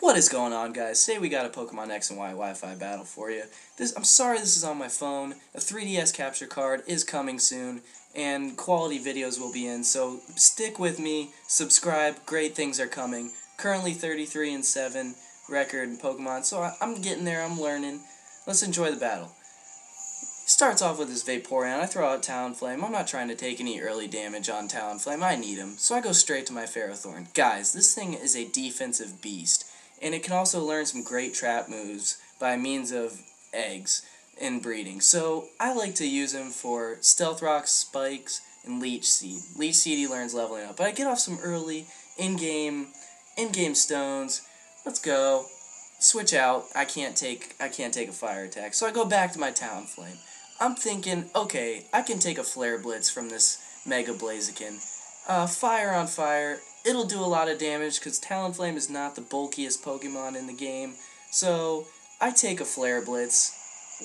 What is going on, guys? Today we got a Pokemon X and Y Wi-Fi battle for you. I'm sorry this is on my phone. A 3DS capture card is coming soon, and quality videos will be in, so stick with me, subscribe, great things are coming. Currently 33-7 record in Pokemon, so I'm getting there, I'm learning. Let's enjoy the battle. Starts off with his Vaporeon. I throw out Talonflame. I'm not trying to take any early damage on Talonflame. I need him, so I go straight to my Ferrothorn. Guys, this thing is a defensive beast, and it can also learn some great trap moves by means of eggs and breeding. So I like to use him for Stealth Rock, Spikes, and Leech Seed. Leech Seed he learns leveling up, but I get off some early in-game stones. Let's go. Switch out. I can't take a fire attack, so I go back to my Talonflame. I'm thinking, okay, I can take a Flare Blitz from this Mega Blaziken. Fire on fire, it'll do a lot of damage because Talonflame is not the bulkiest Pokemon in the game. So I take a Flare Blitz,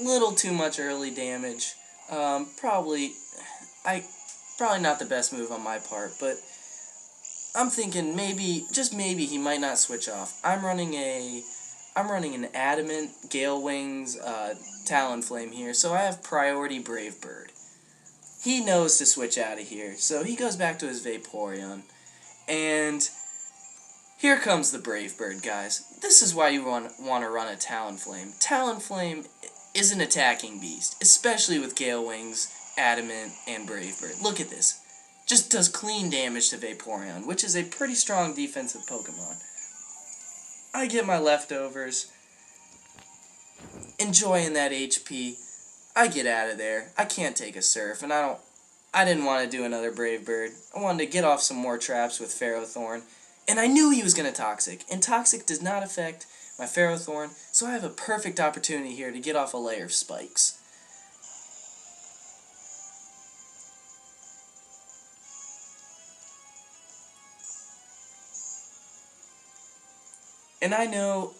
little too much early damage. Probably not the best move on my part, but I'm thinking maybe, just maybe, he might not switch off. I'm running an Adamant, Gale Wings, Talonflame here, so I have priority Brave Bird. He knows to switch out of here, so he goes back to his Vaporeon. And here comes the Brave Bird, guys. This is why you want to run a Talonflame. Talonflame is an attacking beast, especially with Gale Wings, Adamant, and Brave Bird. Look at this. Just does clean damage to Vaporeon, which is a pretty strong defensive Pokemon. I get my leftovers, enjoying that HP. I get out of there. I can't take a Surf, and I didn't want to do another Brave Bird. I wanted to get off some more traps with Ferrothorn, and I knew he was going to Toxic, and Toxic does not affect my Ferrothorn, so I have a perfect opportunity here to get off a layer of Spikes. And I know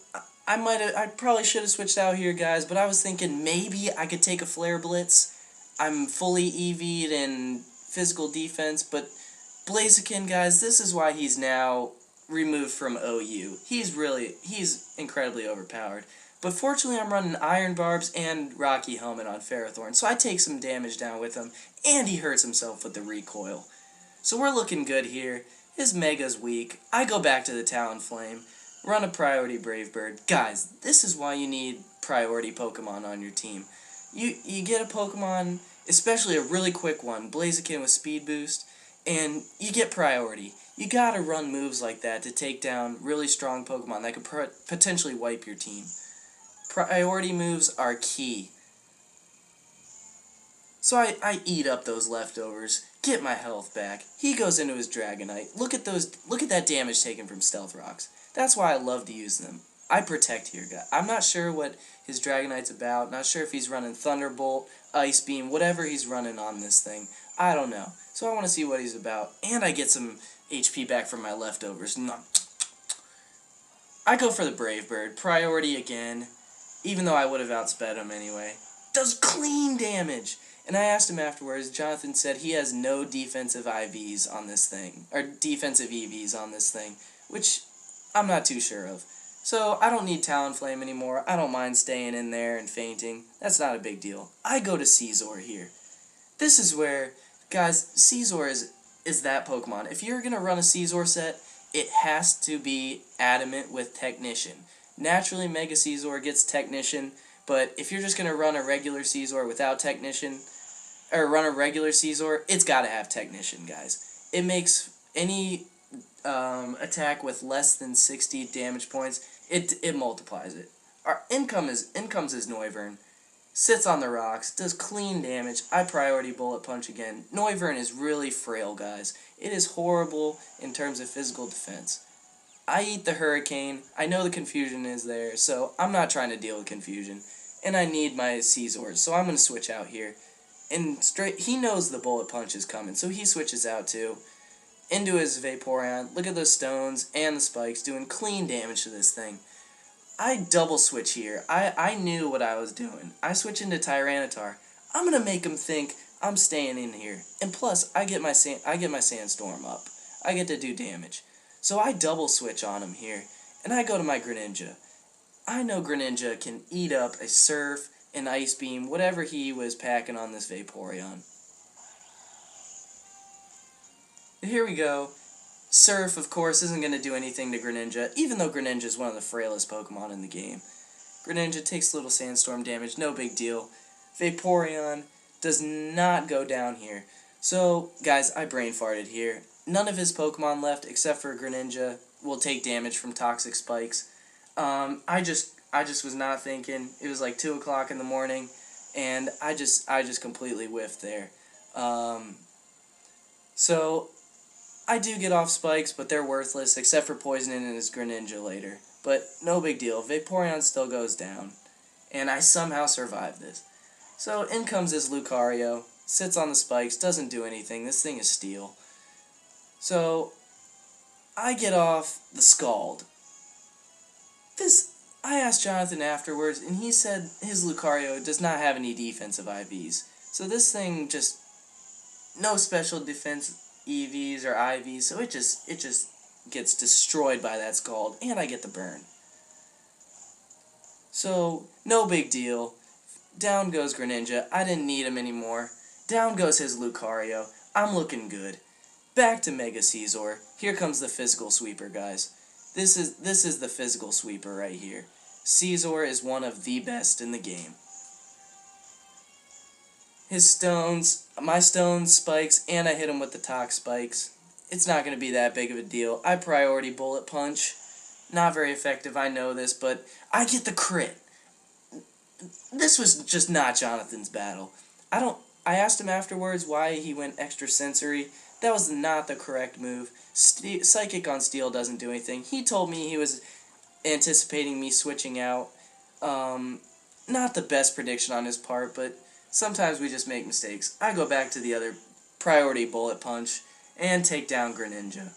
I probably should have switched out here, guys, but I was thinking maybe I could take a Flare Blitz. I'm fully EV'd in physical defense, but Blaziken, guys, this is why he's now removed from OU. He's incredibly overpowered. But fortunately, I'm running Iron Barbs and Rocky Helmet on Ferrothorn, so I take some damage down with him, and he hurts himself with the recoil. So we're looking good here. His Mega's weak. I go back to the Talonflame. Run a priority Brave Bird. Guys, this is why you need priority Pokemon on your team. You get a Pokemon, especially a really quick one, Blaziken with Speed Boost, and you get priority. You gotta run moves like that to take down really strong Pokemon that could potentially wipe your team. Priority moves are key. So I eat up those leftovers, get my health back. He goes into his Dragonite. Look at that damage taken from Stealth Rocks. That's why I love to use them. I protect here, guys. I'm not sure what his Dragonite's about. Not sure if he's running Thunderbolt, Ice Beam, whatever he's running on this thing. I don't know. So I want to see what he's about. And I get some HP back from my leftovers. I go for the Brave Bird. Priority again. Even though I would have outsped him anyway. Does clean damage. And I asked him afterwards. Jonathan said he has no defensive IVs on this thing. Or defensive EVs on this thing. Which I'm not too sure of. So I don't need Talonflame anymore. I don't mind staying in there and fainting. That's not a big deal. I go to Scizor here. This is where, guys, Scizor is that Pokemon. If you're going to run a Scizor set, it has to be Adamant with Technician. Naturally, Mega Scizor gets Technician, but if you're just going to run a regular Scizor without Technician, or run a regular Scizor, it's got to have Technician, guys. It makes any attack with less than 60 damage points, it multiplies it. Our income is Noivern. Sits on the rocks, does clean damage. I priority Bullet Punch again. Noivern is really frail, guys. It is horrible in terms of physical defense. I eat the Hurricane. I know the confusion is there, so I'm not trying to deal with confusion. And I need my Scizor, so I'm going to switch out here. And he knows the Bullet Punch is coming, so he switches out too. Into his Vaporeon. Look at those stones and the spikes doing clean damage to this thing. I double switch here. I knew what I was doing. I switch into Tyranitar. I'm gonna make him think I'm staying in here. And plus, I get my Sandstorm up. I get to do damage. So I double switch on him here. and I go to my Greninja. I know Greninja can eat up a Surf, an Ice Beam, whatever he was packing on this Vaporeon. Here we go. Surf, of course, isn't going to do anything to Greninja, even though Greninja is one of the frailest Pokemon in the game. Greninja takes a little Sandstorm damage, no big deal. Vaporeon does not go down here. So, guys, I brain farted here. None of his Pokemon left, except for Greninja, will take damage from Toxic Spikes. I just was not thinking. It was like 2 o'clock in the morning, and I just completely whiffed there. So I do get off spikes, but they're worthless, except for poisoning in his Greninja later. But no big deal. Vaporeon still goes down, and I somehow survived this. So in comes this Lucario, sits on the spikes, doesn't do anything. This thing is steel. So I get off the Scald. I asked Jonathan afterwards, and he said his Lucario does not have any defensive IVs. So this thing just, no special defense EVs or IVs, so it just gets destroyed by that Scald, and I get the burn. So, no big deal. Down goes Greninja. I didn't need him anymore. Down goes his Lucario. I'm looking good. Back to Mega Caesar. Here comes the physical sweeper, guys. This is the physical sweeper right here. Caesar is one of the best in the game. His stones, my stones, spikes, and I hit him with the Tox spikes. It's not going to be that big of a deal. I priority bullet punch. Not very effective, I know this, but I get the crit. This was just not Jonathan's battle. I asked him afterwards why he went extra sensory. That was not the correct move. Psychic on Steel doesn't do anything. He told me he was anticipating me switching out. Not the best prediction on his part, but sometimes we just make mistakes. I go back to the other priority bullet punch and take down Greninja.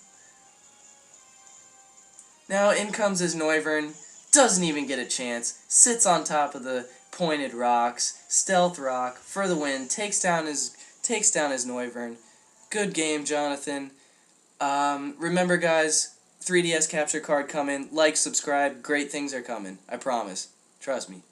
Now in comes his Noivern. Doesn't even get a chance. Sits on top of the pointed rocks. Stealth Rock for the win. Takes down his Noivern. Good game, Jonathan. Remember, guys, 3DS capture card coming. Like, subscribe. Great things are coming. I promise. Trust me.